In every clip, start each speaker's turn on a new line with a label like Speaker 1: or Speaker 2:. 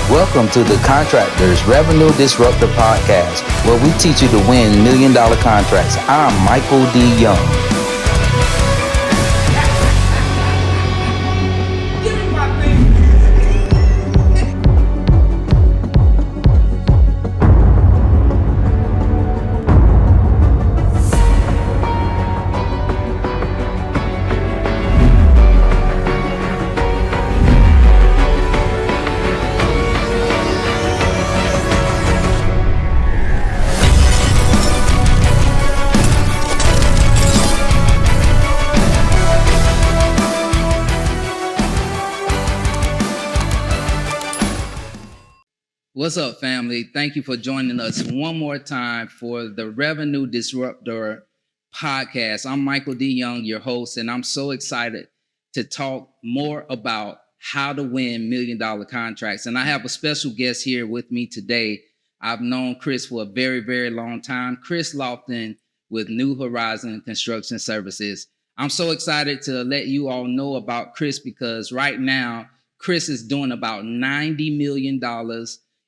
Speaker 1: Welcome to the Contractors Revenue Disruptor Podcast, where we teach you to win $1 million contracts. I'm Michael D. Young. What's up, family? Thank you for joining us one more time for the Revenue Disruptor Podcast. I'm Michael D. Young, your host, and I'm so excited to talk more about how to win $1 million contracts. And I have a special guest here with me today. I've known Chris for a very, very long time. Chris Lofton with New Horizon Construction Services. I'm so excited to let you all know about Chris because right now, Chris is doing about $90 million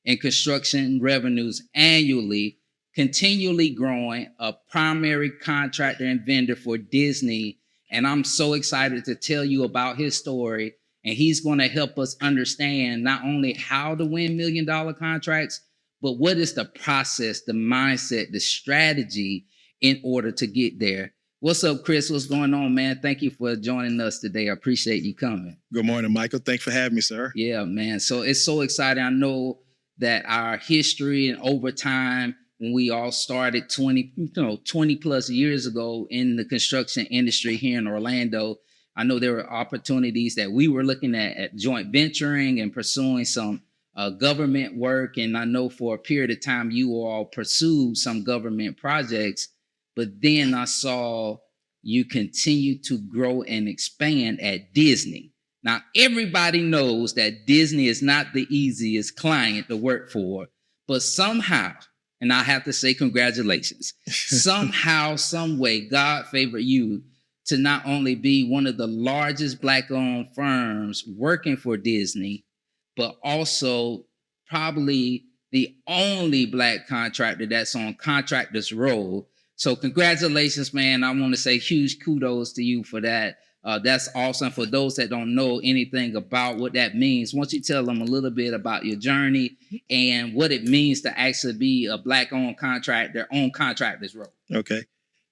Speaker 1: in construction revenues annually, continually growing, a primary contractor and vendor for Disney. And I'm so excited to tell you about his story. And he's going to help us understand not only how to win $1 million contracts, but what is the process, the mindset, the strategy in order to get there. What's up, Chris? What's going on, man? Thank you for joining us today. I appreciate you coming.
Speaker 2: Good morning, Michael. Thanks for having me, sir.
Speaker 1: Yeah, man. So it's so exciting. I know that our history and over time, when we all started 20 plus years ago in the construction industry here in Orlando, I know there were opportunities that we were looking at joint venturing and pursuing some government work. And I know for a period of time, you all pursued some government projects, but then I saw you continue to grow and expand at Disney. Now, everybody knows that Disney is not the easiest client to work for, but somehow, and I have to say congratulations, somehow, some way, God favored you to not only be one of the largest Black-owned firms working for Disney, but also probably the only Black contractor that's on Contractors role. So congratulations, man. I want to say huge kudos to you for that. That's awesome. For those that don't know anything about what that means, why don't you tell them a little bit about your journey and what it means to actually be a Black-owned contractor on Contractors role?
Speaker 2: Okay.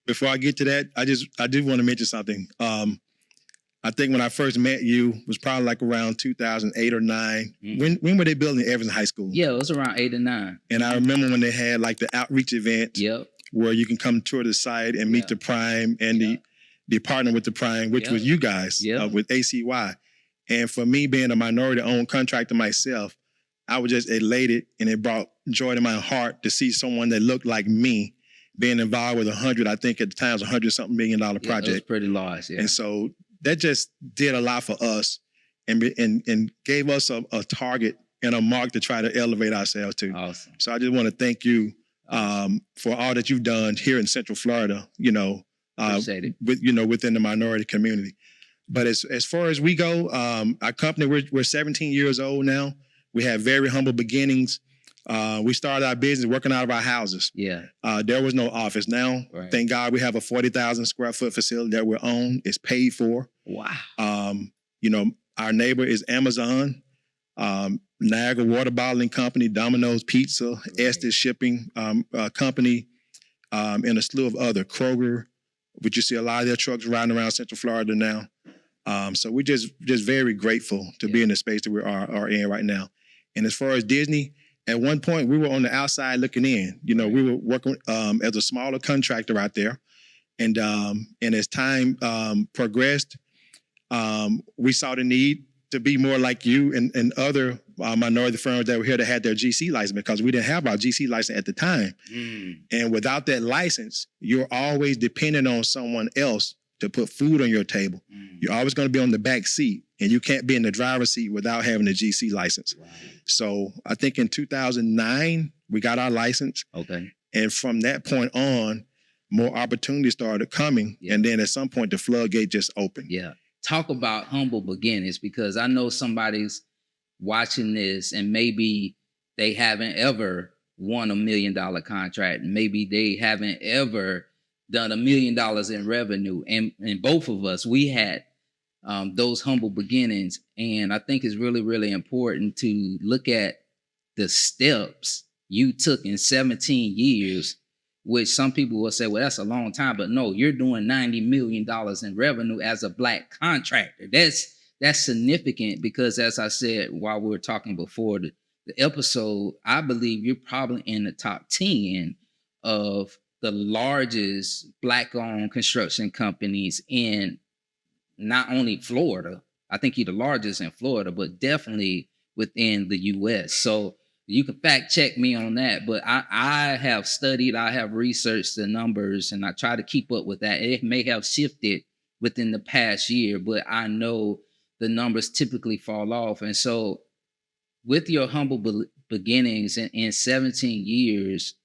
Speaker 2: Before I get to that, I do want to mention something. I think when I first met you was probably like around 2008 or 9. Mm-hmm. When were they building Everson High School?
Speaker 1: Yeah, it was around 8 or 9.
Speaker 2: And I remember when they had like the outreach event where you can come tour the site and meet the prime and the partner with the prime, which was you guys with ACY. And for me being a minority-owned contractor myself, I was just elated, and it brought joy to my heart to see someone that looked like me being involved with I think at the time, it was $100-something million project.
Speaker 1: It was pretty large,
Speaker 2: And so that just did a lot for us and gave us a target and a mark to try to elevate ourselves to.
Speaker 1: Awesome.
Speaker 2: So I just want to thank you for all that you've done here in Central Florida, within the minority community. But as far as we go, our company, we're 17 years old now. We have very humble beginnings. We started our business working out of our houses.
Speaker 1: Yeah.
Speaker 2: There was no office. Now, thank God we have a 40,000 square foot facility that we own. It's paid for.
Speaker 1: Wow.
Speaker 2: Our neighbor is Amazon, Niagara Water Bottling Company, Domino's Pizza, Estes Shipping Company, and a slew of other, Kroger, which you see a lot of their trucks riding around Central Florida now. So we're just very grateful to be in the space that we are in right now. And as far as Disney, at one point we were on the outside looking in. We were working as a smaller contractor out there. And as time progressed, we saw the need to be more like you and other minority firms that were here that had their GC license, because we didn't have our GC license at the time. And without that license, you're always dependent on someone else to put food on your table. You're always going to be on the back seat, and you can't be in the driver's seat without having a GC license. So I think in 2009, we got our license.
Speaker 1: Okay.
Speaker 2: And from that point on, more opportunities started coming. And then at some point, the floodgate just opened.
Speaker 1: Yeah. Talk about humble beginnings, because I know somebody's watching this and maybe they haven't ever won $1 million contract. Maybe they haven't ever done $1 million in revenue. And both of us, we had those humble beginnings. And I think it's really, really important to look at the steps you took in 17 years, which some people will say, well, that's a long time. But no, you're doing $90 million in revenue as a Black contractor. That's significant because, as I said while we were talking before the episode, I believe you're probably in the top 10 of the largest Black-owned construction companies in not only Florida. I think you're the largest in Florida, but definitely within the U.S. So you can fact check me on that. But I have studied, I have researched the numbers, and I try to keep up with that. It may have shifted within the past year, but I know the numbers typically fall off. And so with your humble beginnings in 17 years,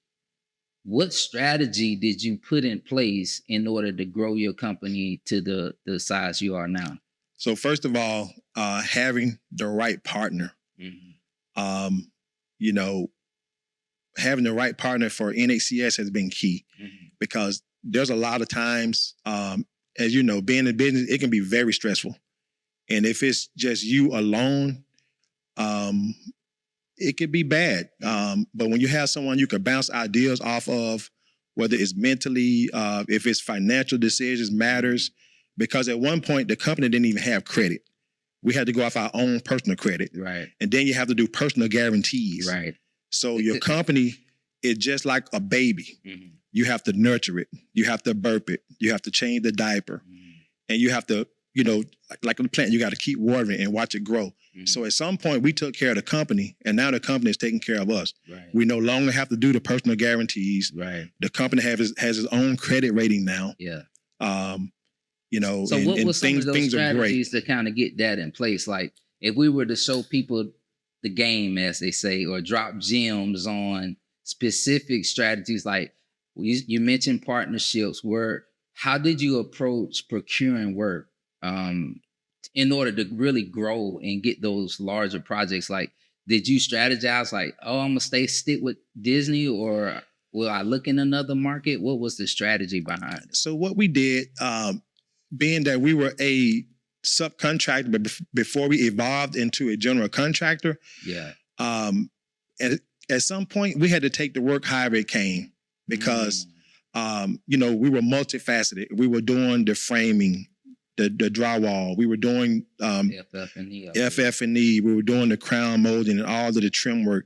Speaker 1: what strategy did you put in place in order to grow your company to the size you are now?
Speaker 2: So first of all, having the right partner.
Speaker 1: Mm-hmm.
Speaker 2: Having the right partner for NHCS has been key because there's a lot of times, as you know, being in business, it can be very stressful. And if it's just you alone, it could be bad. But when you have someone you can bounce ideas off of, whether it's mentally, if it's financial decisions matters, because at one point the company didn't even have credit. We had to go off our own personal credit.
Speaker 1: Right.
Speaker 2: And then you have to do personal guarantees.
Speaker 1: Right.
Speaker 2: So your company is just like a baby.
Speaker 1: Mm-hmm.
Speaker 2: You have to nurture it. You have to burp it. You have to change the diaper. And you have to, like a plant, you got to keep watering it and watch it grow. So at some point, we took care of the company, and now the company is taking care of us.
Speaker 1: Right.
Speaker 2: We no longer have to do the personal guarantees.
Speaker 1: Right.
Speaker 2: The company has its own credit rating now.
Speaker 1: Yeah.
Speaker 2: So
Speaker 1: what were some of those
Speaker 2: things are great.
Speaker 1: strategies to kind of get that in place? Like, if we were to show people the game, as they say, or drop gems on specific strategies, like you mentioned partnerships, how did you approach procuring work in order to really grow and get those larger projects? Like, did you strategize like, oh, I'm gonna stick with Disney, or will I look in another market? What was the strategy behind it?
Speaker 2: So what we did, being that we were a subcontractor, but before we evolved into a general contractor, at some point we had to take the work however it came because, we were multifaceted. We were doing the framing, the drywall. We were doing FF&E. We were doing the crown molding and all of the trim work,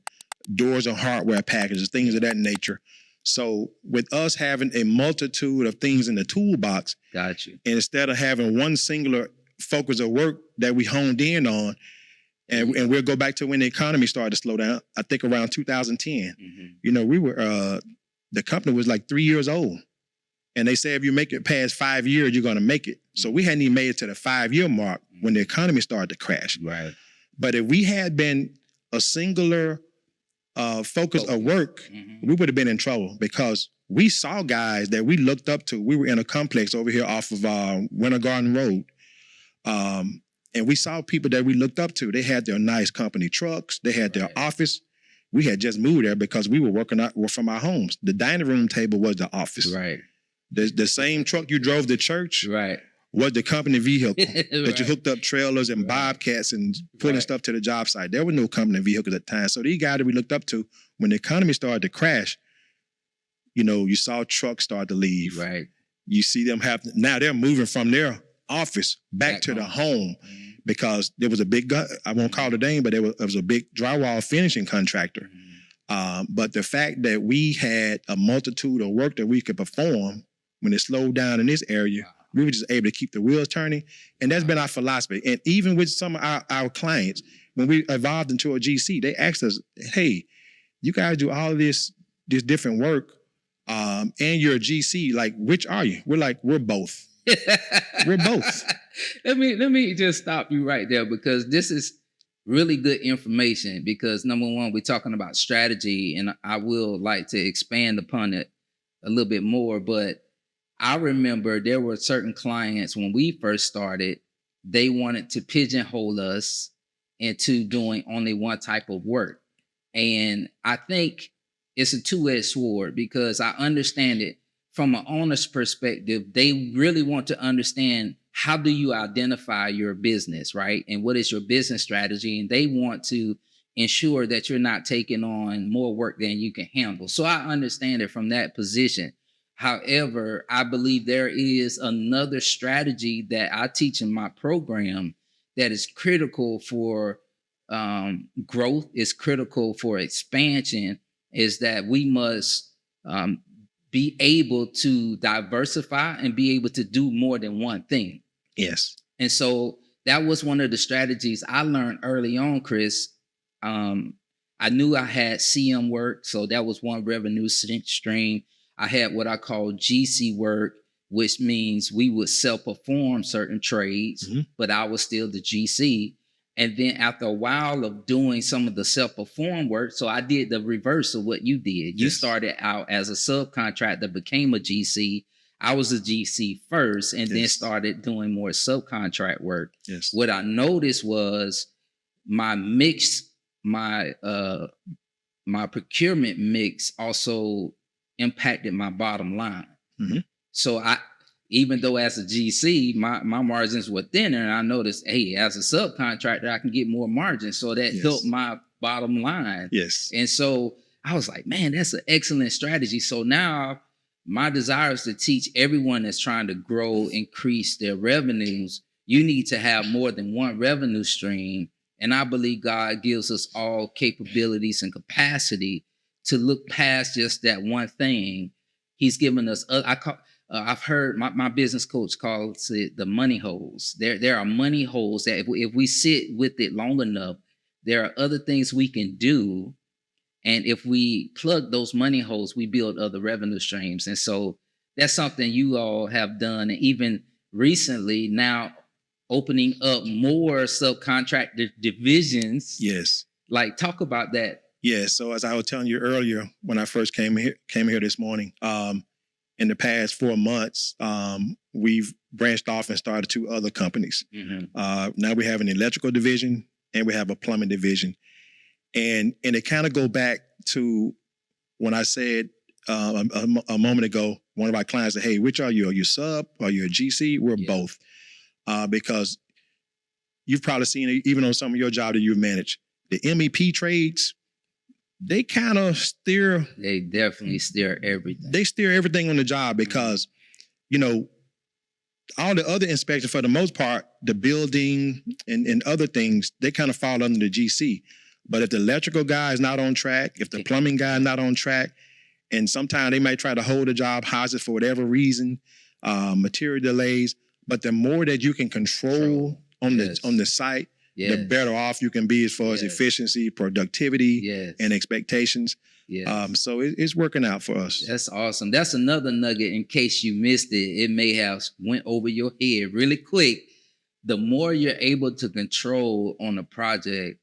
Speaker 2: doors and hardware packages, things of that nature. So with us having a multitude of things in the toolbox,
Speaker 1: got you.
Speaker 2: And instead of having one singular focus of work that we honed in on, and we'll go back to when the economy started to slow down, I think around 2010. We were, the company was like 3 years old. And they say if you make it past 5 years, you're going to make it. So we hadn't even made it to the 5-year mark when the economy started to crash.
Speaker 1: Right.
Speaker 2: But if we had been a singular focus of work, we would have been in trouble because we saw guys that we looked up to. We were in a complex over here off of Winter Garden Road. And we saw people that we looked up to. They had their nice company trucks. They had their office. We had just moved there because we were working out from our homes. The dining room table was the office.
Speaker 1: Right.
Speaker 2: The same truck you drove to church was the company vehicle that you hooked up trailers and bobcats and pulling stuff to the job site. There were no company vehicles at the time. So these guys that we looked up to, when the economy started to crash, you saw trucks start to leave.
Speaker 1: Right.
Speaker 2: You see them now they're moving from their office back to the home because there was a big, I won't call the name, but there was a big drywall finishing contractor. But the fact that we had a multitude of work that we could perform when it slowed down in this area, we were just able to keep the wheels turning. And that's been our philosophy. And even with some of our clients, when we evolved into a GC, they asked us, hey, you guys do all of this different work, and you're a GC, like, which are you? We're like, we're both. We're both.
Speaker 1: Let me just stop you right there because this is really good information because number one, we're talking about strategy and I will like to expand upon it a little bit more, but I remember there were certain clients when we first started, they wanted to pigeonhole us into doing only one type of work. And I think it's a two-edged sword because I understand it from an owner's perspective. They really want to understand, how do you identify your business, right? And what is your business strategy? And they want to ensure that you're not taking on more work than you can handle. So I understand it from that position. However, I believe there is another strategy that I teach in my program that is critical for growth, is critical for expansion, is that we must be able to diversify and be able to do more than one thing.
Speaker 2: Yes.
Speaker 1: And so that was one of the strategies I learned early on, Chris. I knew I had CM work, so that was one revenue stream. I had what I call GC work, which means we would self-perform certain trades, but I was still the GC. And then after a while of doing some of the self-perform work, so I did the reverse of what you did. You started out as a subcontractor, became a GC. I was a GC first, and then started doing more subcontract work.
Speaker 2: Yes.
Speaker 1: What I noticed was my mix, my procurement mix also impacted my bottom line. So even though as a GC, my margins were thinner, and I noticed, hey, as a subcontractor, I can get more margins. So that helped my bottom line.
Speaker 2: Yes.
Speaker 1: And so I was like, man, that's an excellent strategy. So now my desire is to teach everyone that's trying to grow, increase their revenues. You need to have more than one revenue stream. And I believe God gives us all capabilities and capacity to look past just that one thing. He's given us, I've heard my business coach calls it the money holes. There are money holes that if we sit with it long enough, there are other things we can do. And if we plug those money holes, we build other revenue streams. And so that's something you all have done. And even recently now opening up more subcontractor divisions.
Speaker 2: Yes.
Speaker 1: Like, talk about that.
Speaker 2: Yeah. So as I was telling you earlier, when I first came here this morning, in the past 4 months, we've branched off and started 2 other companies. Now we have an electrical division and we have a plumbing division. And it kind of go back to when I said a moment ago, one of our clients said, hey, which are you? Are you sub? Are you a GC? We're both. Because you've probably seen it even on some of your job that you've managed. The MEP trades, they kind of steer.
Speaker 1: They definitely steer everything.
Speaker 2: They steer everything on the job because, all the other inspectors, for the most part, the building and other things, they kind of fall under the GC. But if the electrical guy is not on track, if the plumbing guy is not on track, and sometimes they might try to hold a job hostage for whatever reason, material delays. But the more that you can control on the site, the better off you can be as far as efficiency, productivity, and expectations. So it's working out for us.
Speaker 1: That's awesome. That's another nugget in case you missed it. It may have went over your head really quick. The more you're able to control on a project,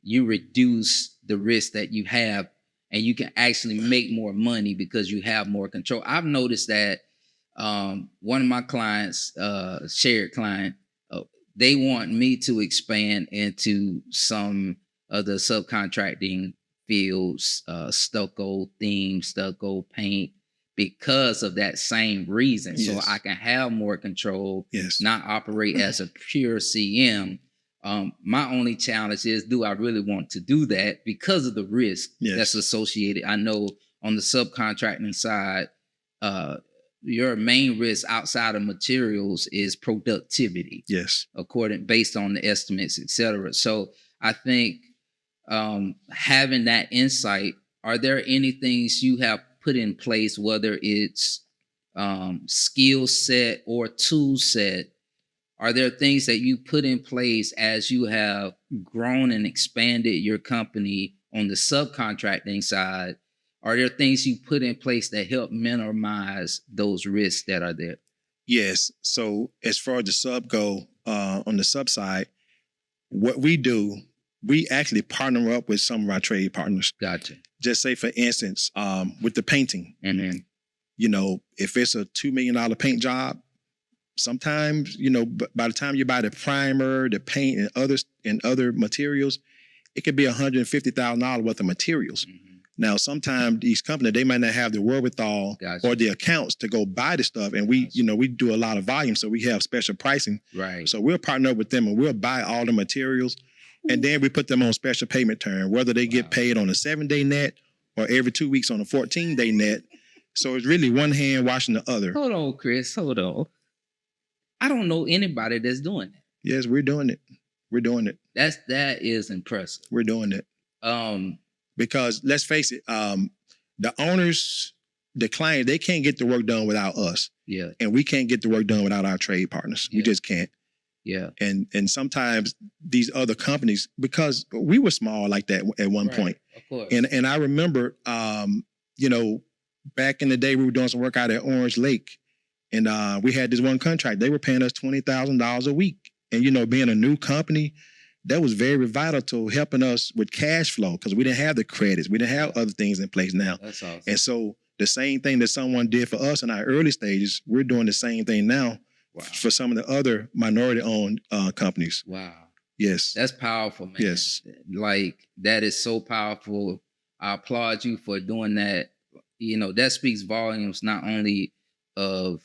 Speaker 1: you reduce the risk that you have, and you can actually make more money because you have more control. I've noticed that one of my clients, shared client, they want me to expand into some of the subcontracting fields, stucco theme, stucco paint, because of that same reason. So I can have more control, not operate as a pure CM. My only challenge is, do I really want to do that because of the risk that's associated? I know on the subcontracting side, your main risk outside of materials is productivity. Based on the estimates, etc. So I think having that insight, are there any things you have put in place, whether it's skill set or tool set? Are there things that you put in place as you have grown and expanded your company on the subcontracting side? Are there things you put in place that help minimize those risks that are there?
Speaker 2: Yes. So as far as the sub go, on the sub side, what we do, we actually partner up with some of our trade partners.
Speaker 1: Gotcha.
Speaker 2: Just say, for instance, with the painting, if it's a $2 million paint job, Sometimes, you know, by the time you buy the primer, the paint, and other materials, it could be $150,000 worth of materials. Now, sometimes these companies, they might not have the wherewithal or the accounts to go buy the stuff. And we, you know, we do a lot of volume, so we have special pricing.
Speaker 1: Right.
Speaker 2: So we'll partner with them and we'll buy all the materials. And then we put them on special payment term, whether they get paid on a 7-day net or every 2 weeks on a 14-day net. So it's really one hand washing the other.
Speaker 1: Hold on, Chris. Hold on. I don't know anybody that's doing that.
Speaker 2: Yes, we're doing it. We're doing it.
Speaker 1: That is impressive.
Speaker 2: We're doing it. Because let's face it, the owners, the client, they can't get the work done without us.
Speaker 1: Yeah.
Speaker 2: And we can't get the work done without our trade partners. We just can't.
Speaker 1: Yeah.
Speaker 2: And sometimes these other companies, because we were small like that at one point.
Speaker 1: Of course.
Speaker 2: And I remember, you know, back in the day, we were doing some work out at Orange Lake. And we had this one contract. They were paying us $20,000 a week. And, you know, being a new company, that was very vital to helping us with cash flow because we didn't have the credits. We didn't have other things in place now.
Speaker 1: That's awesome.
Speaker 2: And so the same thing that someone did for us in our early stages, we're doing the same thing now for some of the other minority-owned companies.
Speaker 1: Wow.
Speaker 2: Yes.
Speaker 1: That's powerful, man.
Speaker 2: Yes.
Speaker 1: Like, that is so powerful. I applaud you for doing that. You know, that speaks volumes not only of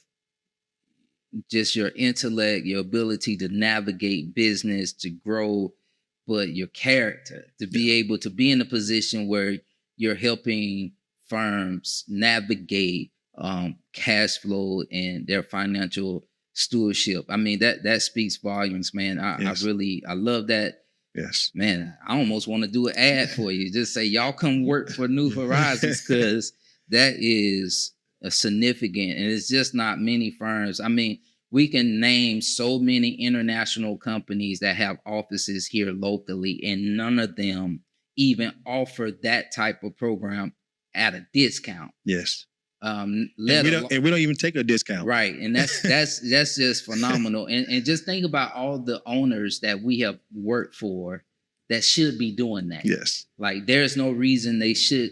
Speaker 1: just your intellect, your ability to navigate business, to grow, but your character, to be able to be in a position where you're helping firms navigate cash flow and their financial stewardship. I mean, that speaks volumes, man. I love that.
Speaker 2: Yes.
Speaker 1: Man, I almost want to do an ad for you. Just say, y'all come work for New Horizons, because that is a significant, and it's just not many firms. I mean, we can name so many international companies that have offices here locally, and none of them even offer that type of program at a discount.
Speaker 2: Yes.
Speaker 1: And we
Speaker 2: don't even take a discount.
Speaker 1: Right. And that's just phenomenal. And just think about all the owners that we have worked for that should be doing that.
Speaker 2: Yes.
Speaker 1: Like, there's no reason they should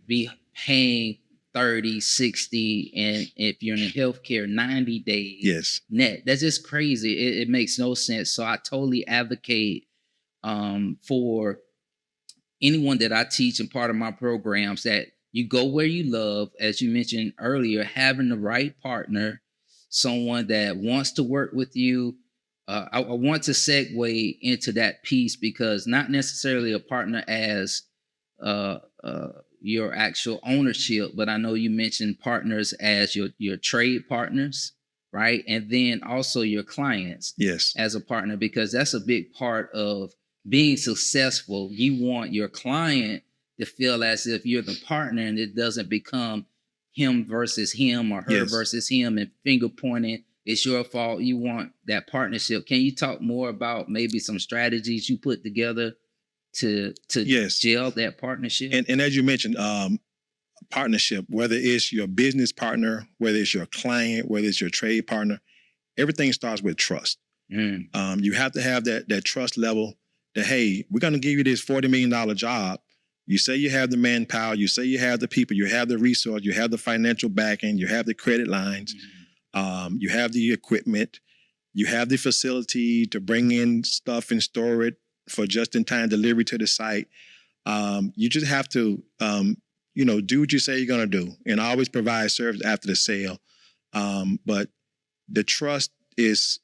Speaker 1: be paying 30, 60, and if you're in healthcare, 90 days net. That's just crazy. It makes no sense. So I totally advocate for anyone that I teach and part of my programs that you go where you love, as you mentioned earlier, having the right partner, someone that wants to work with you. I want to segue into that piece, because not necessarily a partner as your actual ownership, but I know you mentioned partners as your trade partners, right? And then also your clients as a partner, because that's a big part of being successful. You want your client to feel as if you're the partner, and it doesn't become him versus him or her versus him and finger pointing. It's your fault. You want that partnership. Can you talk more about maybe some strategies you put together to gel that partnership?
Speaker 2: And as you mentioned, partnership, whether it's your business partner, whether it's your client, whether it's your trade partner, everything starts with trust. You have to have that trust level that, hey, we're going to give you this $40 million job. You say you have the manpower, you say you have the people, you have the resource, you have the financial backing, you have the credit lines, you have the equipment, you have the facility to bring in stuff and store it for just-in-time delivery to the site. You just have to, do what you say you're going to do, and always provide service after the sale. But the trust is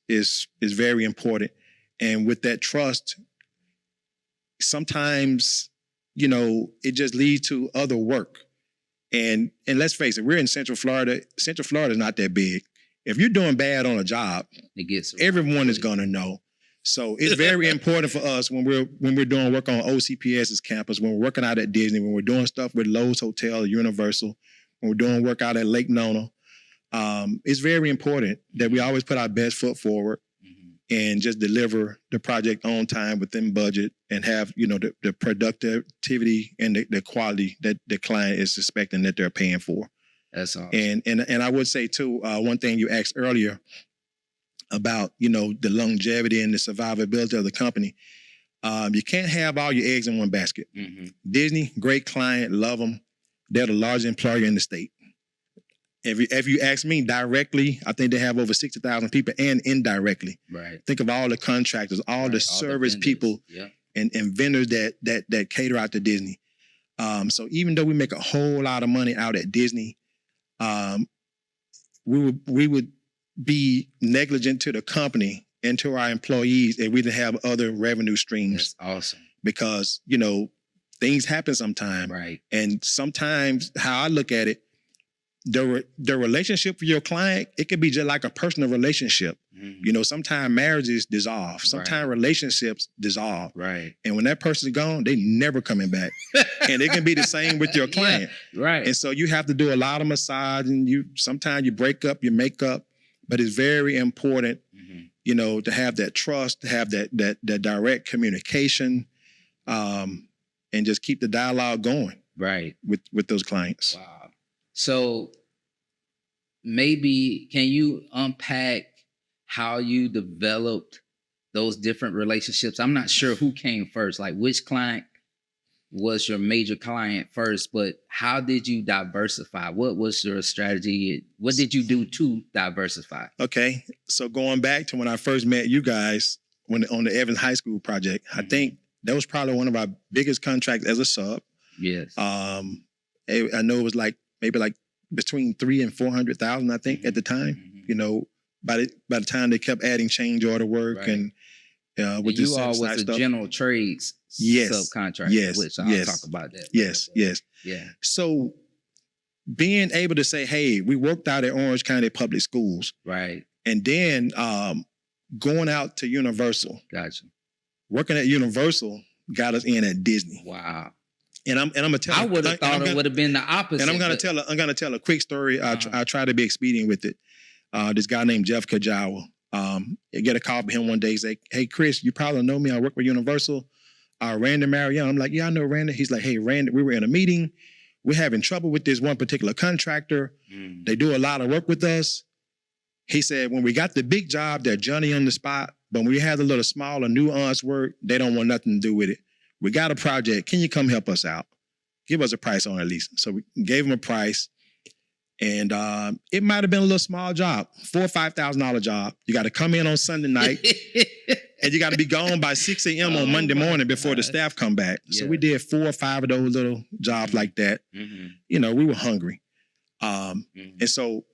Speaker 2: very important, and with that trust, sometimes, it just leads to other work. And let's face it, we're in Central Florida. Central Florida is not that big. If you're doing bad on a job, everyone is going to know. So it's very important for us when we're doing work on OCPS's campus, when we're working out at Disney, when we're doing stuff with Lowe's Hotel, Universal, when we're doing work out at Lake Nona. It's very important that we always put our best foot forward and just deliver the project on time, within budget, and have, the productivity and the quality that the client is expecting that they're paying for.
Speaker 1: That's awesome.
Speaker 2: And I would say too, one thing you asked earlier about, the longevity and the survivability of the company. You can't have all your eggs in one basket. Disney, great client, love them. They're the largest employer in the state. If you ask me directly, I think they have over 60,000 people, and indirectly.
Speaker 1: Right.
Speaker 2: Think of all the contractors, all the service
Speaker 1: vendors.
Speaker 2: people,
Speaker 1: Yeah.
Speaker 2: and vendors that cater out to Disney. So even though we make a whole lot of money out at Disney, we would be negligent to the company and to our employees if we didn't have other revenue streams.
Speaker 1: That's awesome.
Speaker 2: Because, things happen sometimes.
Speaker 1: Right.
Speaker 2: And sometimes how I look at it, the relationship with your client, it could be just like a personal relationship.
Speaker 1: Mm-hmm.
Speaker 2: Sometimes marriages dissolve. Sometimes relationships dissolve.
Speaker 1: Right.
Speaker 2: And when that person's gone, they never coming back. And it can be the same with your client.
Speaker 1: Yeah, right.
Speaker 2: And so you have to do a lot of massage, and sometimes you break up, you make up, but it's very important, to have that trust, to have that direct communication, and just keep the dialogue going.
Speaker 1: Right.
Speaker 2: With those clients.
Speaker 1: Wow. So maybe can you unpack how you developed those different relationships? I'm not sure who came first, like which client was your major client first, but how did you diversify? What was your strategy? What did you do to diversify?
Speaker 2: Okay. So going back to when I first met you guys on the Evans High School project, I think that was probably one of our biggest contracts as a sub.
Speaker 1: Yes.
Speaker 2: I know it was maybe between $300,000 and $400,000, I think, at the time. By the time they kept adding change order work, right. and with
Speaker 1: you all was a
Speaker 2: stuff.
Speaker 1: General Trades subcontractor.
Speaker 2: Yes.
Speaker 1: Which I'll talk about that.
Speaker 2: Yes.
Speaker 1: Yeah.
Speaker 2: So being able to say, hey, we worked out at Orange County Public Schools.
Speaker 1: Right.
Speaker 2: And then going out to Universal.
Speaker 1: Gotcha.
Speaker 2: Working at Universal got us in at Disney.
Speaker 1: Wow.
Speaker 2: And I'm gonna tell.
Speaker 1: I would have thought it would have been the opposite.
Speaker 2: And I'm gonna tell a quick story. I try to be expedient with it. This guy named Jeff Kajawa. I get a call from him one day. He's like, "Hey, Chris, you probably know me. I work with Universal. Randy Marion." I'm like, "Yeah, I know Randy." He's like, "Hey, Randy, we were in a meeting. We're having trouble with this one particular contractor. They do a lot of work with us." He said, "When we got the big job, they're Johnny on the spot. But when we have the little smaller nuanced work, they don't want nothing to do with it. We got a project. Can you come help us out? Give us a price on it at least." So we gave him a price. And it might have been a little small job, $4,000 or $5,000 job. You got to come in on Sunday night and you got to be gone by 6 a.m. on Monday morning before the staff come back. Yeah. So we did 4 or 5 of those little jobs like that. We were hungry. And so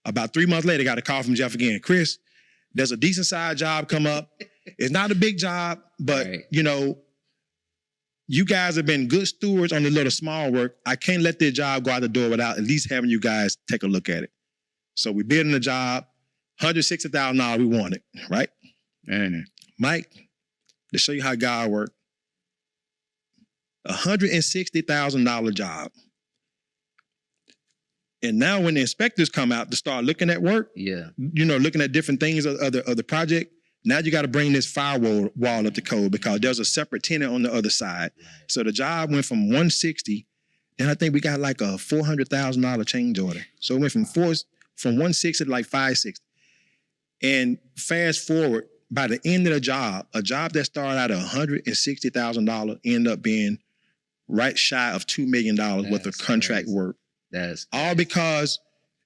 Speaker 2: about 3 months later, I got a call from Jeff again. "Chris, there's a decent sized job come up. It's not a big job, but you guys have been good stewards on the little small work. I can't let this job go out the door without at least having you guys take a look at it." So we bid in the job, $160,000 we wanted, right? And Mike, to show you how God worked, $160,000 job. And now when the inspectors come out to start looking at work, looking at different things of the project, now you got to bring this firewall up to code because there's a separate tenant on the other side. Right. So the job went from 160, and I think we got like a $400,000 change order. So it went from 160 to like 560. And fast forward, by the end of the job, a job that started out at $160,000 ended up being right shy of $2 million worth of contract work.
Speaker 1: That's
Speaker 2: all because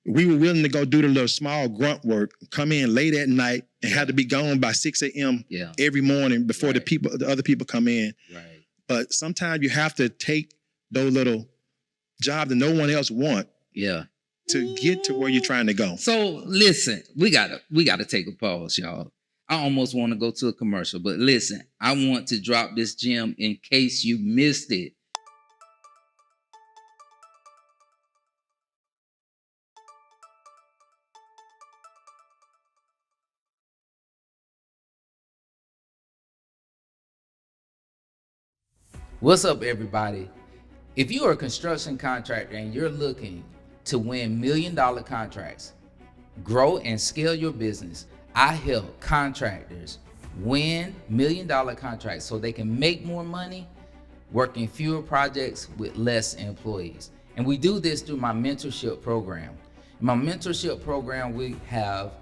Speaker 2: we were willing to go do the little small grunt work, come in late at night, and had to be gone by 6 a.m. Every morning before the other people come in. Right. But sometimes you have to take those little jobs that no one else wants. To get to where you're trying to go.
Speaker 1: So listen, we gotta take a pause, y'all. I almost want to go to a commercial, but listen, I want to drop this gem in case you missed it. What's up, everybody? If you are a construction contractor and you're looking to win $1 million contracts, grow and scale your business, I help contractors win $1 million contracts so they can make more money working fewer projects with less employees. And we do this through my mentorship program. In my mentorship program, we have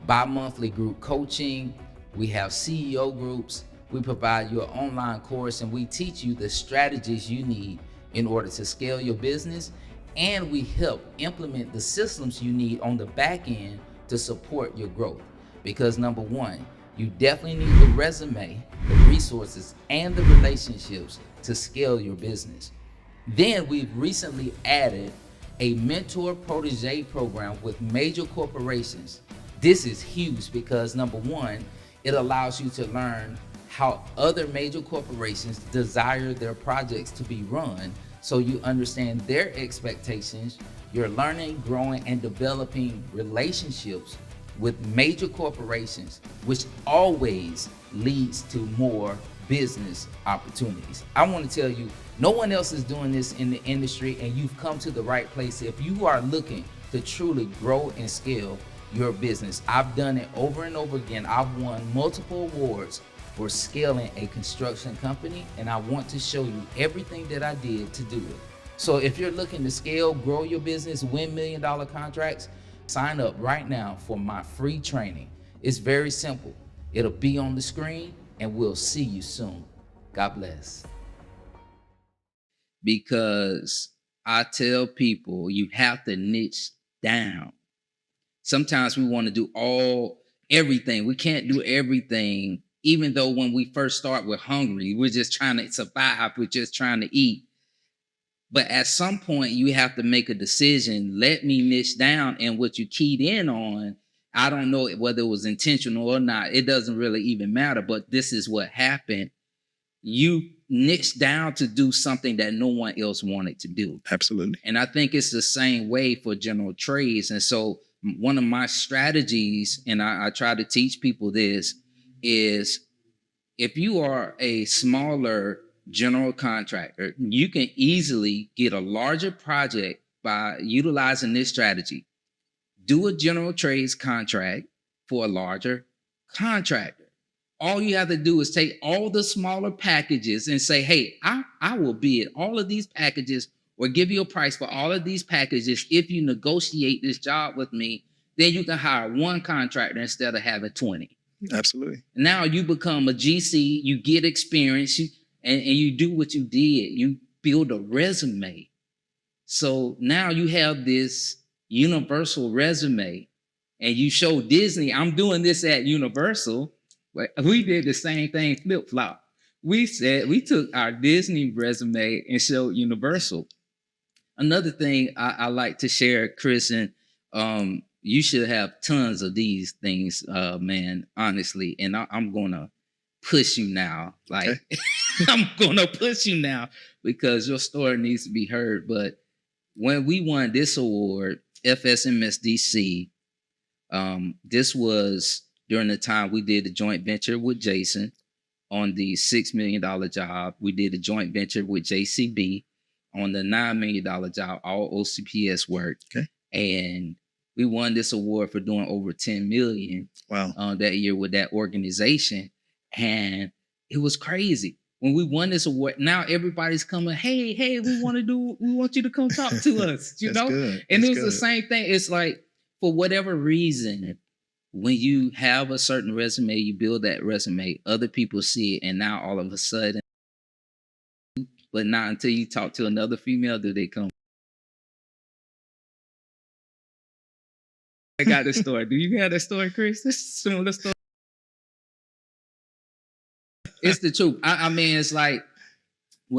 Speaker 1: bi-monthly group coaching, we have CEO groups, we provide you an online course, and we teach you the strategies you need in order to scale your business and we help implement the systems you need on the back end to support your growth. Because number one, you definitely need the resume, the resources, and the relationships to scale your business. Then we've recently added a mentor protege program with major corporations. This is huge because number one, it allows you to learn how other major corporations desire their projects to be run, so you understand their expectations. You're learning, growing, and developing relationships with major corporations, which always leads to more business opportunities. I want to tell you, no one else is doing this in the industry, and you've come to the right place if you are looking to truly grow and scale your business. I've done it over and over again. I've won multiple awards for scaling a construction company, and I want to show you everything that I did to do it. So if you're looking to scale, grow your business, win $1 million contracts, sign up right now for my free training. It's very simple. It'll be on the screen, and we'll see you soon. God bless. Because I tell people you have to niche down. Sometimes we want to do everything. We can't do everything, even though when we first start, we're hungry. We're just trying to survive. We're just trying to eat. But at some point, you have to make a decision. Let me niche down. And what you keyed in on, I don't know whether it was intentional or not. It doesn't really even matter. But this is what happened. You niche down to do something that no one else wanted to do.
Speaker 2: Absolutely.
Speaker 1: And I think it's the same way for general trades. And so one of my strategies, and I try to teach people this, is if you are a smaller general contractor, you can easily get a larger project by utilizing this strategy. Do a general trades contract for a larger contractor. All you have to do is take all the smaller packages and say, hey, I will bid all of these packages or give you a price for all of these packages. If you negotiate this job with me, then you can hire one contractor instead of having 20.
Speaker 2: Absolutely.
Speaker 1: Now you become a GC, you get experience, and you do what you did. You build a resume. So now you have this universal resume, and you show Disney, I'm doing this at Universal. We did the same thing, flip-flop. We took our Disney resume and showed Universal. Another thing I like to share, Chris, and you should have tons of these things, man, honestly. And I'm going to push you now. Like, okay. I'm going to push you now because your story needs to be heard. But when we won this award, FSMSDC, this was during the time we did a joint venture with Jason on the $6 million job. We did a joint venture with JCB on the $9 million job, all OCPS work.
Speaker 2: Okay.
Speaker 1: And we won this award for doing over 10 million that year with that organization. And it was crazy. When we won this award, now everybody's coming, hey, we want you to come talk to us, you know?
Speaker 2: Good.
Speaker 1: And
Speaker 2: That's
Speaker 1: it was
Speaker 2: good.
Speaker 1: the same thing. It's like, for whatever reason, when you have a certain resume, you build that resume, other people see it, and now all of a sudden, but not until you talk to another female do they come. I got this story. Do you have that story, Chris? This is a similar story. It's the truth. I mean, it's like when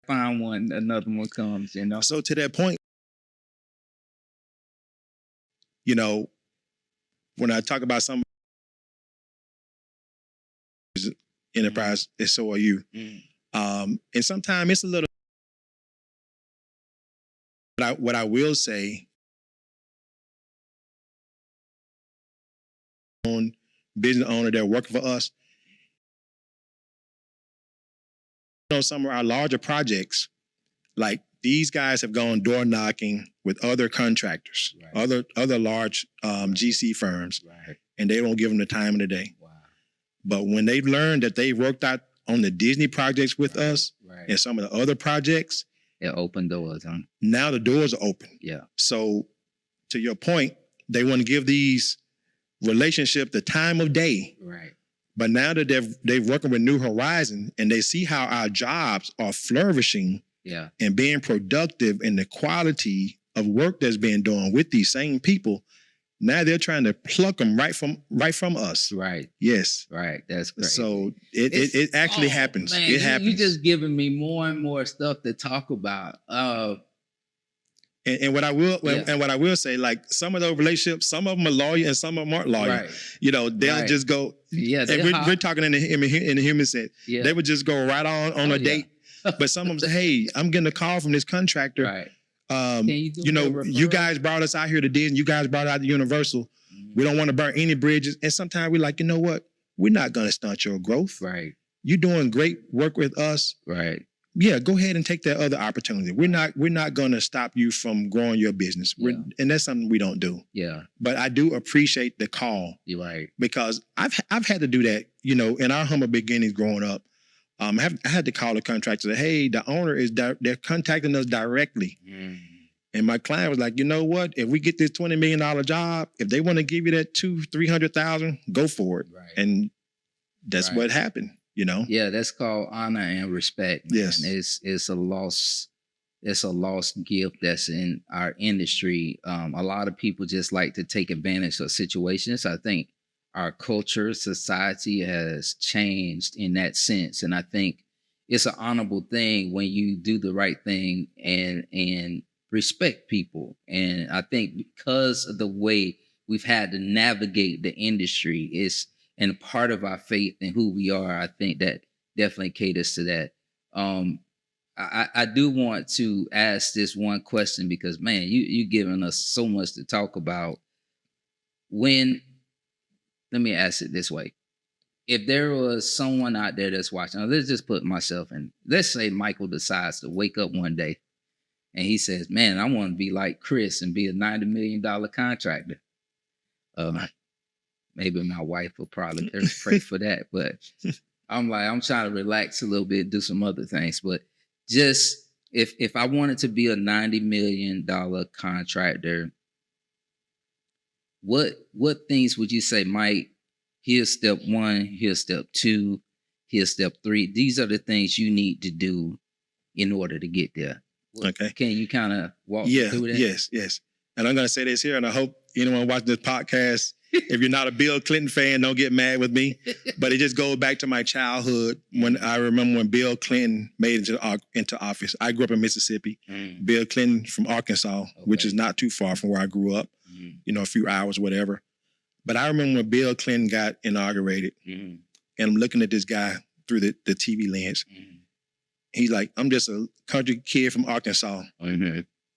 Speaker 1: I find one, another one comes, you know.
Speaker 2: So to that point, you know, when I talk about some enterprise, so are you. And sometimes it's a little. What I will say, on business owner that working for us, you know, some of our larger projects, like these guys have gone door knocking with other contractors, right. other large GC firms, right. And they don't give them the time of the day. Wow. But when they've learned that they worked out on the Disney projects with us right. And some of the other projects,
Speaker 1: it opened doors, huh?
Speaker 2: Now the doors are open.
Speaker 1: Yeah.
Speaker 2: So to your point, they want to give these relationships the time of day.
Speaker 1: Right.
Speaker 2: But now that they're working with New Horizon and they see how our jobs are flourishing
Speaker 1: Yeah.
Speaker 2: and being productive in the quality of work that's being done with these same people. Now they're trying to pluck them right from us.
Speaker 1: Right.
Speaker 2: Yes.
Speaker 1: Right. That's great.
Speaker 2: So it actually happens.
Speaker 1: Man,
Speaker 2: it happens.
Speaker 1: You just giving me more and more stuff to talk about.
Speaker 2: And what I will say, like some of those relationships, some of them are loyal and some of them aren't loyal.
Speaker 1: Right.
Speaker 2: You know, they'll just go.
Speaker 1: Yeah.
Speaker 2: And we're talking in the human sense.
Speaker 1: Yeah.
Speaker 2: They would just go right on a date. But some of them say, "Hey, I'm getting a call from this contractor.
Speaker 1: Right.
Speaker 2: You guys brought us out here to Disney. You guys brought out to Universal. Mm-hmm. We don't want to burn any bridges." And sometimes we're like, you know what? We're not going to stunt your growth.
Speaker 1: Right.
Speaker 2: You're doing great work with us.
Speaker 1: Right.
Speaker 2: Yeah, go ahead and take that other opportunity. We're not going to stop you from growing your business. And that's something we don't do.
Speaker 1: Yeah.
Speaker 2: But I do appreciate the call.
Speaker 1: You're right.
Speaker 2: Because I've had to do that, you know, in our humble beginnings growing up. I had to call the contractor, say, hey, the owner they're contacting us directly. Mm. And my client was like, you know what? If we get this $20 million job, if they want to give you that $200,000-300,000, go for it. Right. And that's what happened, you know?
Speaker 1: Yeah, that's called honor and respect. Man.
Speaker 2: Yes.
Speaker 1: It's a lost gift that's in our industry. A lot of people just like to take advantage of situations. I think our culture, society has changed in that sense. And I think it's an honorable thing when you do the right thing and respect people. And I think because of the way we've had to navigate the industry and part of our faith and who we are, I think that definitely caters to that. I do want to ask this one question because, man, you've given us so much to talk about. Let me ask it this way. If there was someone out there that's watching, let's just put myself in, let's say Michael decides to wake up one day and he says, man, I want to be like Chris and be a $90 million contractor. Maybe my wife will probably pray for that, but I'm trying to relax a little bit, do some other things. But just if I wanted to be a $90 million contractor, what things would you say, Mike? Here's step 1, here's step 2, here's step 3. These are the things you need to do in order to get there.
Speaker 2: Okay.
Speaker 1: Can you kind of walk me through that?
Speaker 2: Yes. And I'm going to say this here, and I hope anyone watching this podcast, if you're not a Bill Clinton fan, don't get mad with me. But it just goes back to my childhood when I remember when Bill Clinton made it into office. I grew up in Mississippi. Mm. Bill Clinton from Arkansas, which is not too far from where I grew up, you know, a few hours, whatever. But I remember when Bill Clinton got inaugurated, and I'm looking at this guy through the TV lens. He's like, I'm just a country kid from Arkansas.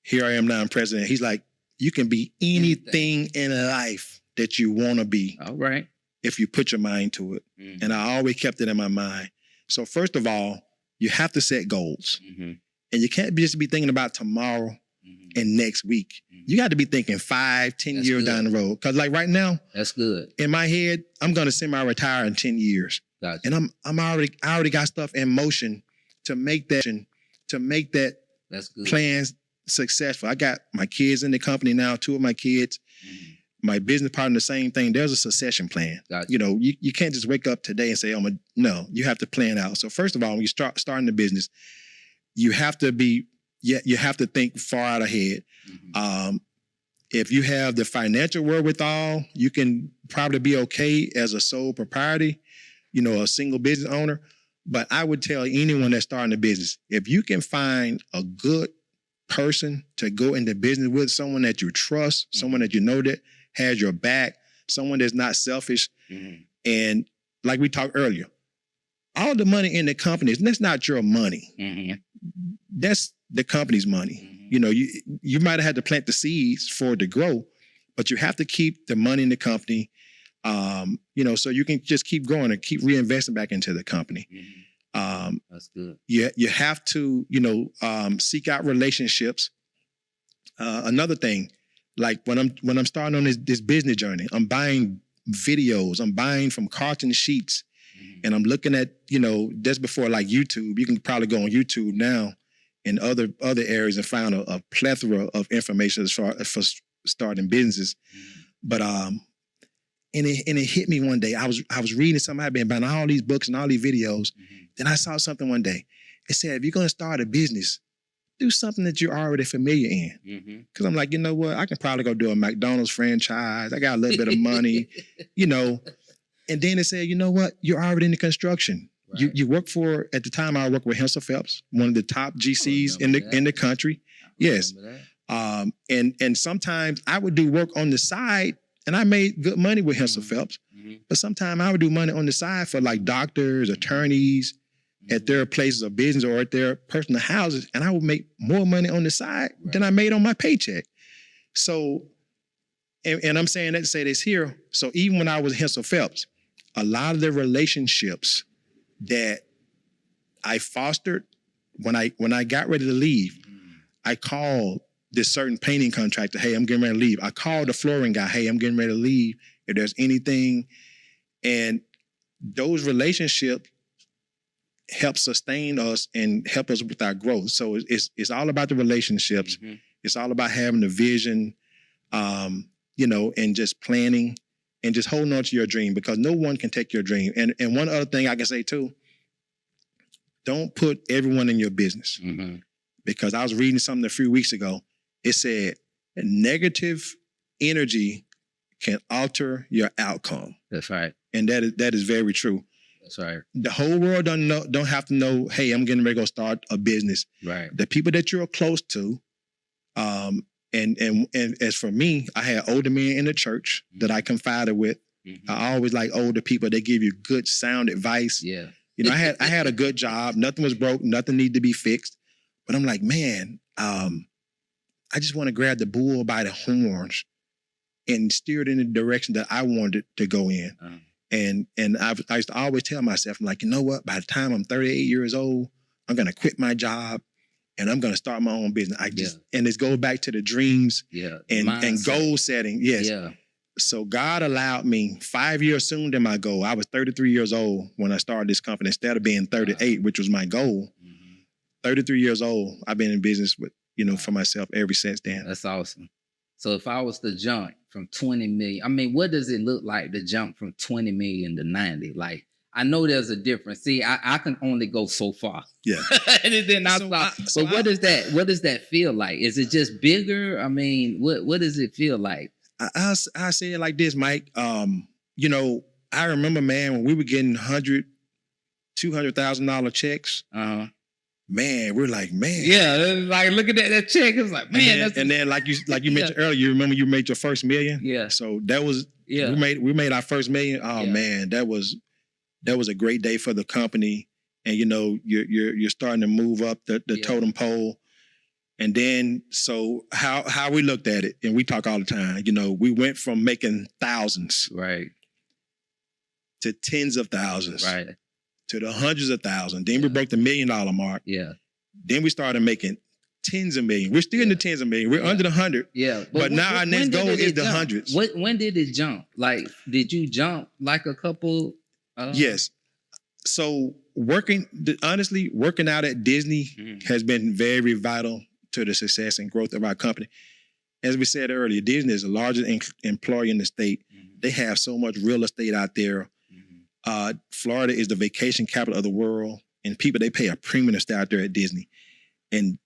Speaker 2: Here I am now, I'm president. He's like, you can be anything in life that you want to be.
Speaker 1: All right.
Speaker 2: If you put your mind to it. And I always kept it in my mind. So first of all, you have to set goals. And you can't just be thinking about tomorrow and next week. You got to be thinking 5-10 years down the road. Because like right now,
Speaker 1: that's good.
Speaker 2: In my head, I'm going to semi-retire in 10 years.
Speaker 1: Gotcha.
Speaker 2: And I already got stuff in motion to make that
Speaker 1: that's good.
Speaker 2: Plans successful. I got my kids in the company now, 2 of my kids. My business partner, the same thing. There's a succession plan.
Speaker 1: Gotcha.
Speaker 2: You know, you can't just wake up today and say, no, you have to plan out. So first of all, when you starting the business, you have to think far out ahead. If you have the financial wherewithal, you can probably be okay as a sole proprietor, you know, a single business owner. But I would tell anyone that's starting a business, if you can find a good person to go into business with, someone that you trust, someone that you know that has your back, someone that's not selfish. And like we talked earlier, all the money in the company, that's not your money. That's the company's money. You know, you might have had to plant the seeds for it to grow, but you have to keep the money in the company, you know, so you can just keep growing and keep reinvesting back into the company.
Speaker 1: That's good.
Speaker 2: You have to, you know, seek out relationships. Another thing, like when I'm starting on this business journey, I'm buying videos, I'm buying from carton sheets, and I'm looking at, you know, that's before like YouTube. You can probably go on YouTube now and other areas and find a plethora of information as far for starting businesses. But and it hit me one day. I was reading something. I've been buying all these books and all these videos. Then I saw something one day. It said, if you're going to start a business, do something that you're already familiar in.
Speaker 1: Mm-hmm.
Speaker 2: Because I'm like, you know what? I can probably go do a McDonald's franchise. I got a little bit of money, you know. And then they said, you know what? You're already in the construction.
Speaker 1: Right.
Speaker 2: You work for, at the time I worked with Hensel Phelps, one of the top GCs in the country. Yes. And sometimes I would do work on the side, and I made good money with Hensel Phelps.
Speaker 1: Mm-hmm.
Speaker 2: But sometimes I would do money on the side for like doctors, attorneys, at their places of business or at their personal houses, and I would make more money on the side than I made on my paycheck. So, and I'm saying that to say this here. So even when I was Hensel Phelps, a lot of the relationships that I fostered when I got ready to leave, I called this certain painting contractor, hey, I'm getting ready to leave. I called the flooring guy, hey, I'm getting ready to leave. If there's anything, and those relationships help sustain us and help us with our growth. So it's all about the relationships. Mm-hmm. It's all about having the vision, you know, and just planning and just holding on to your dream, because no one can take your dream. And one other thing I can say too, don't put everyone in your business. Mm-hmm. Because I was reading something a few weeks ago. It said negative energy can alter your outcome.
Speaker 1: That's right.
Speaker 2: And that is very true.
Speaker 1: That's right.
Speaker 2: The whole world don't have to know, hey, I'm getting ready to go start a business.
Speaker 1: Right.
Speaker 2: The people that you're close to, and as for me, I had older men in the church that I confided with. Mm-hmm. I always like older people. They give you good sound advice.
Speaker 1: Yeah.
Speaker 2: You know, I had a good job. Nothing was broke. Nothing needed to be fixed. But I'm like, man, I just want to grab the bull by the horns and steer it in the direction that I wanted to go in. Uh-huh. And I used to always tell myself, I'm like, you know what? By the time I'm 38 years old, I'm going to quit my job and I'm going to start my own business. And it goes back to the dreams and goal setting. Yes. Yeah. So God allowed me 5 years sooner than my goal. I was 33 years old when I started this company instead of being 38, which was my goal. Mm-hmm. 33 years old. I've been in business with, you know, for myself ever since then.
Speaker 1: That's awesome. So if I was to jump from 20 million, I mean, what does it look like to jump from 20 million to 90? Like, I know there's a difference. See, I can only go so far.
Speaker 2: Yeah.
Speaker 1: And then I stop. But what does that feel like? Is it just bigger? I mean, what does it feel like?
Speaker 2: I say it like this, Mike. You know, I remember, man, when we were getting $100,000, $200,000 checks. Uh-huh. Man, we're like, man.
Speaker 1: Yeah, like looking at that check, it's like, man.
Speaker 2: And then like you mentioned earlier, you remember you made your first million?
Speaker 1: Yeah.
Speaker 2: So that was we made our first million. Oh man, that was a great day for the company. And you know, you're starting to move up the totem pole. And then so how we looked at it, and we talk all the time, you know, we went from making thousands to tens of thousands. Right. To the hundreds of thousands. Then we broke the $1 million mark. Yeah. Then we started making tens of millions. We're still in the tens of millions. We're under the 100.
Speaker 1: Yeah.
Speaker 2: But now our next goal is the hundreds.
Speaker 1: When did it jump? Like, did you jump like a couple?
Speaker 2: Yes. So honestly, working out at Disney has been very vital to the success and growth of our company. As we said earlier, Disney is the largest employer in the state. Mm-hmm. They have so much real estate out there. Florida is the vacation capital of the world, and people, they pay a premium to stay out there at Disney. And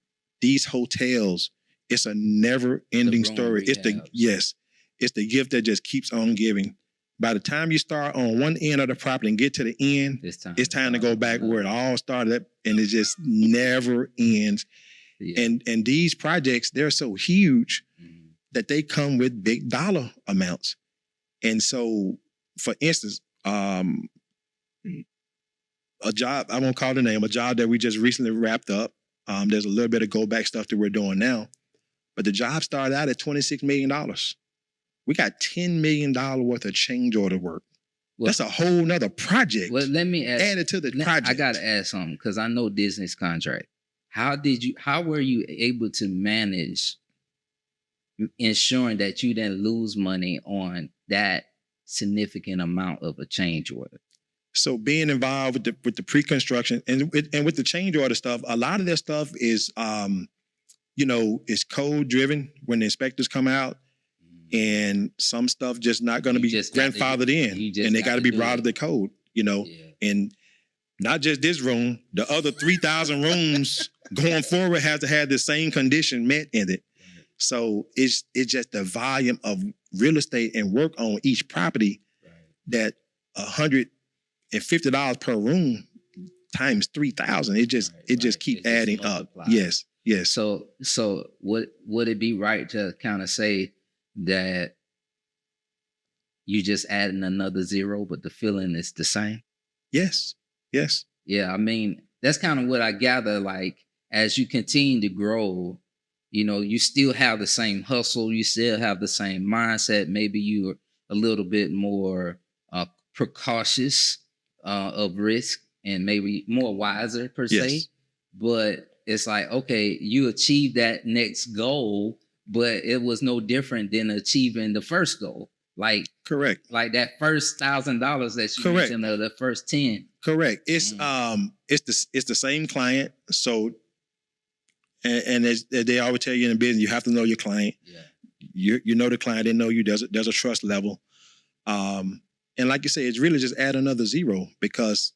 Speaker 2: these hotels, it's a never-ending story. It's the gift that just keeps on giving. By the time you start on one end of the property and get to the end, it's time to go back where it all started, and it just never ends. Yeah. And these projects, they're so huge that they come with big dollar amounts. And so, for instance, a job, I won't call the name, a job that we just recently wrapped up. There's a little bit of go back stuff that we're doing now, but the job started out at $26 million. We got $10 million worth of change order work. Well, that's a whole nother project.
Speaker 1: Well, let me ask.
Speaker 2: Added to the project.
Speaker 1: I got to ask something, because I know Disney's contract. How were you able to manage ensuring that you didn't lose money on that significant amount of a change order?
Speaker 2: So being involved with the pre-construction and with the change order stuff, a lot of that stuff is, you know, it's code driven when the inspectors come out, and some stuff just not going to be grandfathered in, and they got to be brought to the code, you know, and not just this room, the other 3,000 rooms going forward has to have the same condition met in it.
Speaker 1: Right.
Speaker 2: So it's just the volume of real estate and work on each property
Speaker 1: Right.
Speaker 2: that $150 per room times 3,000. It just keep adding up. Yes.
Speaker 1: So would it be right to kind of say that you just adding another zero, but the feeling is the same?
Speaker 2: Yes.
Speaker 1: Yeah, I mean, that's kind of what I gather. Like, as you continue to grow, you still have the same hustle, you still have the same mindset. Maybe you're a little bit more precautious of risk and maybe more wiser per se. But it's like, okay, you achieved that next goal, but it was no different than achieving the first goal. Like,
Speaker 2: correct.
Speaker 1: Like that first $1,000 that you mentioned, or the first 10.
Speaker 2: Correct. It's it's the same client. So, and as they always tell you in business, you have to know your client.
Speaker 1: Yeah.
Speaker 2: You know the client. They know you. There's a trust level. And like you say, it's really just add another zero because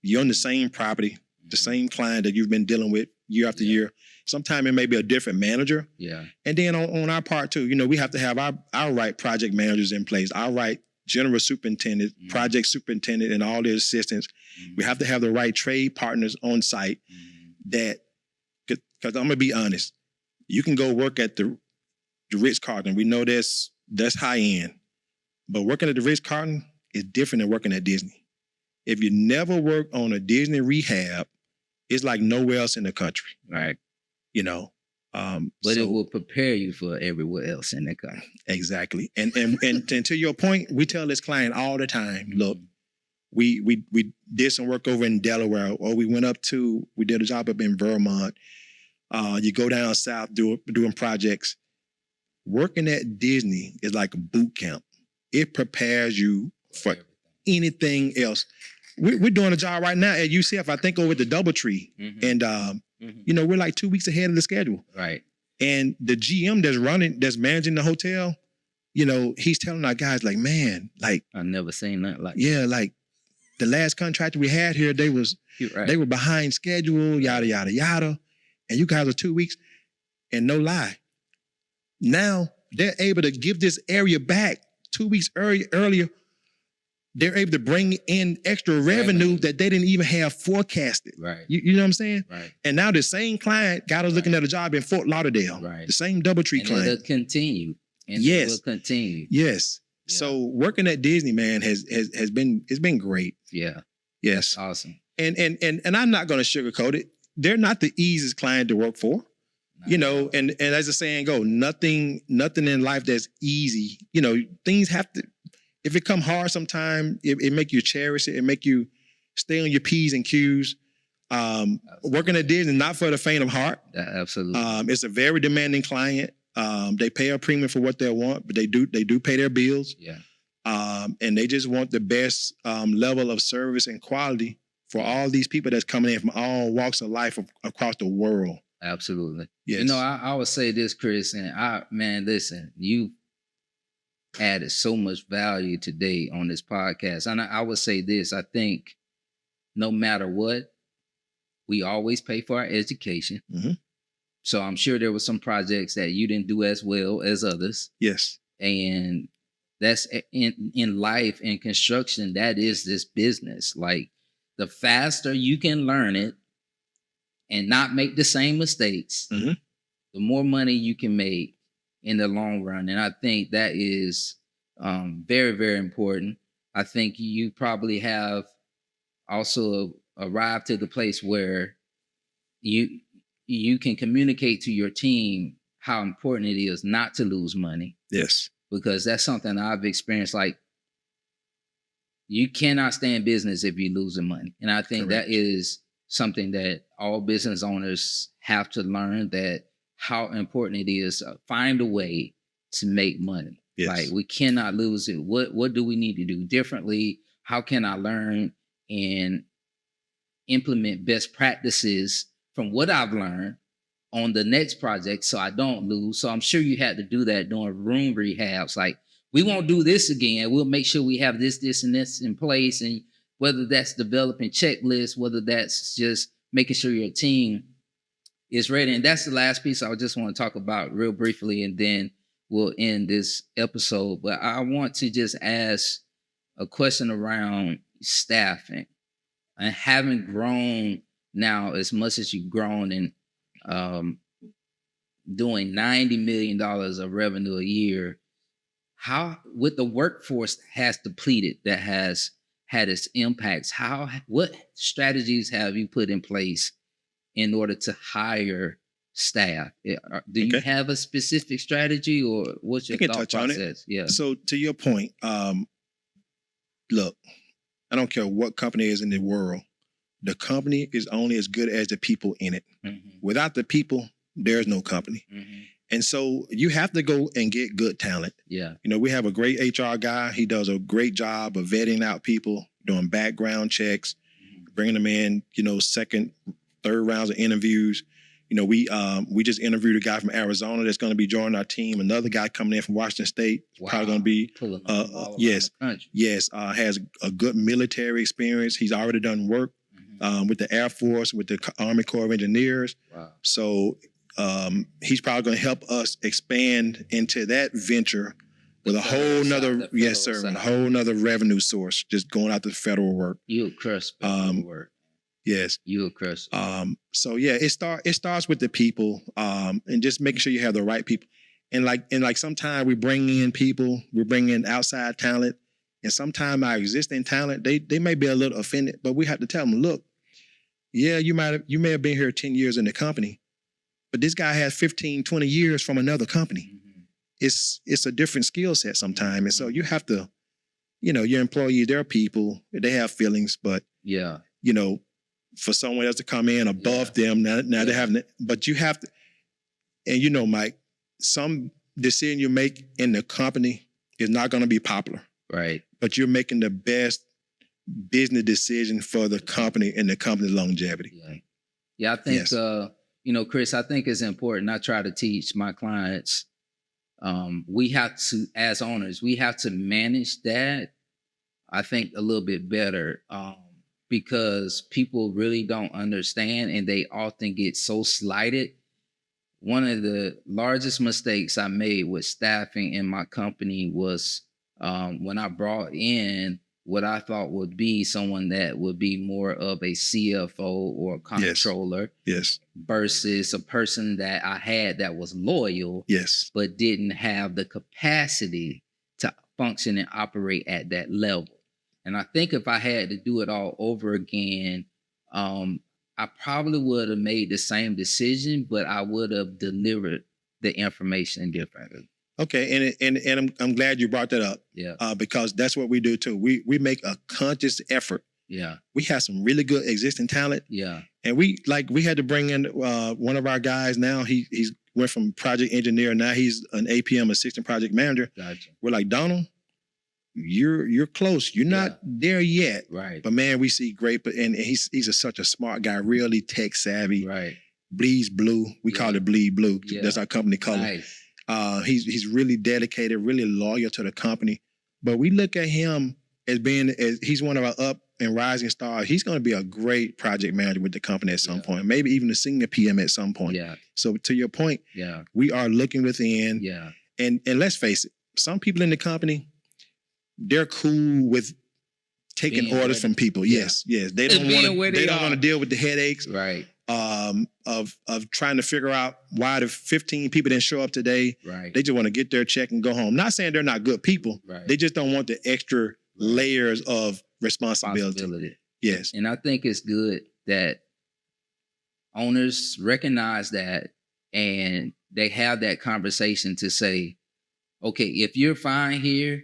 Speaker 2: you're on the same property, the same client that you've been dealing with year after year. Sometimes it may be a different manager.
Speaker 1: Yeah.
Speaker 2: And then on our part too, we have to have our right project managers in place, our right general superintendent, project superintendent, and all their assistants. We have to have the right trade partners on site that, because I'm going to be honest, you can go work at the Ritz-Carlton. We know that's high end, but working at the Ritz-Carlton is different than working at Disney. If you never work on a Disney rehab, it's like nowhere else in the country.
Speaker 1: Right.
Speaker 2: But
Speaker 1: it will prepare you for everywhere else in the country.
Speaker 2: Exactly. And to your point, we tell this client all the time, look, we did some work over in Delaware, or we did a job up in Vermont. You go down south doing projects. Working at Disney is like a boot camp. It prepares you for anything else. We're doing a job right now at UCF, I think over at the Doubletree. And we're like 2 weeks ahead of the schedule.
Speaker 1: Right.
Speaker 2: And the GM that's managing the hotel, he's telling our guys, like, man, like,
Speaker 1: I've never seen that. Like,
Speaker 2: yeah, like the last contractor we had here, they were behind schedule, yada, yada, yada. And you guys are 2 weeks. And no lie, now they're able to give this area back 2 weeks earlier. They're able to bring in extra revenue that they didn't even have forecasted.
Speaker 1: Right.
Speaker 2: You know what I'm saying?
Speaker 1: Right.
Speaker 2: And now the same client got us looking at a job in Fort Lauderdale.
Speaker 1: Right.
Speaker 2: The same Doubletree client.
Speaker 1: It'll continue. And
Speaker 2: yes.
Speaker 1: It will continue.
Speaker 2: Yes. Yeah. So working at Disney, man, has been great.
Speaker 1: Yeah.
Speaker 2: Yes.
Speaker 1: That's awesome.
Speaker 2: And I'm not going to sugarcoat it. They're not the easiest client to work for. No. And as the saying goes, nothing in life that's easy. Things have to. If it come hard sometime, it make you cherish it. It make you stay on your P's and Q's. Working at Disney, not for the faint of heart.
Speaker 1: Absolutely.
Speaker 2: It's a very demanding client. They pay a premium for what they want, but they do pay their bills.
Speaker 1: Yeah.
Speaker 2: And they just want the best level of service and quality for all these people that's coming in from all walks of life across the world.
Speaker 1: Absolutely.
Speaker 2: Yes.
Speaker 1: I would say this, Chris, and listen, you added so much value today on this podcast. And I would say this, I think no matter what, we always pay for our education. Mm-hmm. So I'm sure there were some projects that you didn't do as well as others.
Speaker 2: Yes.
Speaker 1: And that's in life, in construction, that is this business. Like, the faster you can learn it and not make the same mistakes, the more money you can make in the long run. And I think that is very, very important. I think you probably have also arrived to the place where you can communicate to your team how important it is not to lose money.
Speaker 2: Yes.
Speaker 1: Because that's something I've experienced. Like, you cannot stay in business if you're losing money. And I think that is something that all business owners have to learn, that how important it is to find a way to make money. Yes. Like, we cannot lose it. What do we need to do differently? How can I learn and implement best practices from what I've learned on the next project so I don't lose? So I'm sure you had to do that during room rehabs. Like, we won't do this again. We'll make sure we have this, and this in place. And whether that's developing checklists, whether that's just making sure your team is ready. And that's the last piece I just want to talk about real briefly, and then we'll end this episode. But I want to just ask a question around staffing and having grown now as much as you've grown and doing $90 million of revenue a year. How, with the workforce has depleted, that has had its impacts, what strategies have you put in place in order to hire staff? Do you have a specific strategy, or what's your thought process? Yeah.
Speaker 2: So to your point, look, I don't care what company is in the world. The company is only as good as the people in it. Mm-hmm. Without the people, there's no company. Mm-hmm. And so you have to go and get good talent. Yeah. You know, we have a great HR guy. He does a great job of vetting out people, doing background checks, bringing them in, you know, second, third rounds of interviews. You know, we just interviewed a guy from Arizona that's going to be joining our team. Another guy coming in from Washington State, probably going to be, has a good military experience. He's already done work with the Air Force, with the Army Corps of Engineers. Wow. So he's probably going to help us expand into that venture with a whole nother, a whole nother revenue source, just going out to federal work.
Speaker 1: You'll crush federal work.
Speaker 2: Yes.
Speaker 1: You'll crush.
Speaker 2: So yeah, it starts with the people, and just making sure you have the right people. And like sometimes we bring in outside talent, and sometimes our existing talent, they may be a little offended, but we have to tell them, look, yeah, you may have been here 10 years in the company, but this guy has 15, 20 years from another company. Mm-hmm. It's a different skill set sometimes. And so you have to, you know, your employees, they're people, they have feelings, but yeah, you know, for someone else to come in above them, now they're having it, but you have to, and you know, Mike, some decision you make in the company is not going to be popular. Right. But you're making the best business decision for the company and the company's longevity.
Speaker 1: Yeah, I think, you know, Chris, I think it's important. I try to teach my clients, we have to, as owners, we have to manage that, I think, a little bit better, because people really don't understand, and they often get so slighted. One of the largest mistakes I made with staffing in my company was when I brought in what I thought would be someone that would be more of a CFO or a controller, versus a person that I had that was loyal, but didn't have the capacity to function and operate at that level. And I think if I had to do it all over again, I probably would have made the same decision, but I would have delivered the information differently.
Speaker 2: Okay, and I'm glad you brought that up. Yeah. Because that's what we do too. We make a conscious effort. Yeah. We have some really good existing talent. Yeah. And we had to bring in one of our guys now. He's went from project engineer, now he's an APM, assistant project manager. Gotcha. We're like, Donald, you're close. You're not there yet. Right. But man, we see great, and he's such a smart guy, really tech savvy. Right. Bleeds blue. We call it bleed blue. Yeah. That's our company color. Nice. He's really dedicated, really loyal to the company. But we look at him as he's one of our up and rising stars. He's going to be a great project manager with the company at some point, maybe even a senior PM at some point. Yeah. So to your point, we are looking within. Yeah. And let's face it, some people in the company, they're cool with taking orders from people. Yeah. Yes. They don't want to deal with the headaches. Right. Of trying to figure out why the 15 people didn't show up today. Right. They just want to get their check and go home. Not saying they're not good people. Right. They just don't want the extra layers of responsibility. Yes.
Speaker 1: And I think it's good that owners recognize that, and they have that conversation to say, okay, if you're fine here,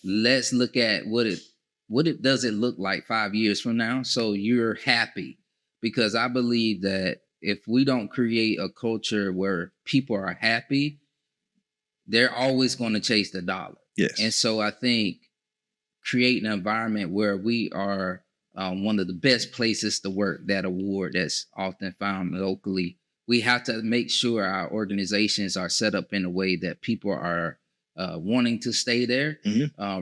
Speaker 1: let's look at what it does it look like 5 years from now, so you're happy. Because I believe that if we don't create a culture where people are happy, they're always going to chase the dollar. Yes. And so I think creating an environment where we are one of the best places to work, that award that's often found locally, we have to make sure our organizations are set up in a way that people are wanting to stay there,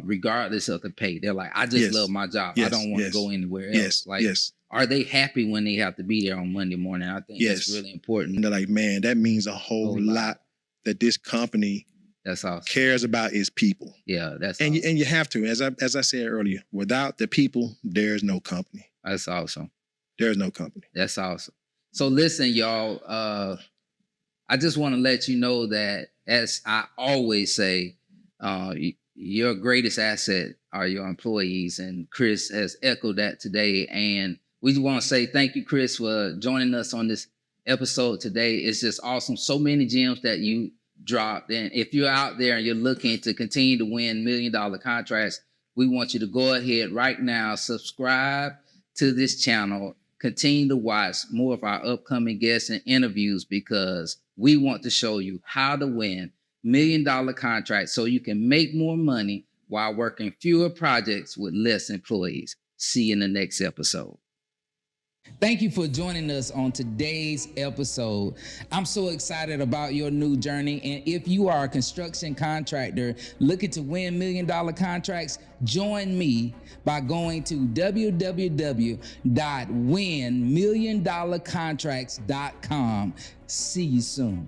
Speaker 1: regardless of the pay. They're like, I just
Speaker 2: Yes.
Speaker 1: love my job. I
Speaker 2: Yes.
Speaker 1: don't want to
Speaker 2: Yes.
Speaker 1: go anywhere else.
Speaker 2: Yes.
Speaker 1: Like,
Speaker 2: yes.
Speaker 1: are they happy when they have to be there on Monday morning? I think that's
Speaker 2: Yes.
Speaker 1: really important.
Speaker 2: And they're like, man, that means a whole
Speaker 1: Whole lot.
Speaker 2: lot that this company
Speaker 1: That's awesome.
Speaker 2: cares about its people.
Speaker 1: Yeah, that's
Speaker 2: And
Speaker 1: awesome.
Speaker 2: you have to, as I said earlier, without the people, there's no company.
Speaker 1: That's awesome.
Speaker 2: There's no company.
Speaker 1: That's awesome. So listen, y'all, I just want to let you know that, as I always say, your greatest asset are your employees. And Chris has echoed that today. And we want to say thank you, Chris, for joining us on this episode today. It's just awesome. So many gems that you dropped. And if you're out there and you're looking to continue to win $1 million contracts, we want you to go ahead right now, subscribe to this channel, continue to watch more of our upcoming guests and interviews, because we want to show you how to win $1 million contracts so you can make more money while working fewer projects with less employees. See you in the next episode. Thank you for joining us on today's episode. I'm so excited about your new journey. And if you are a construction contractor looking to win $1 million contracts, join me by going to www.winmilliondollarcontracts.com. See you soon.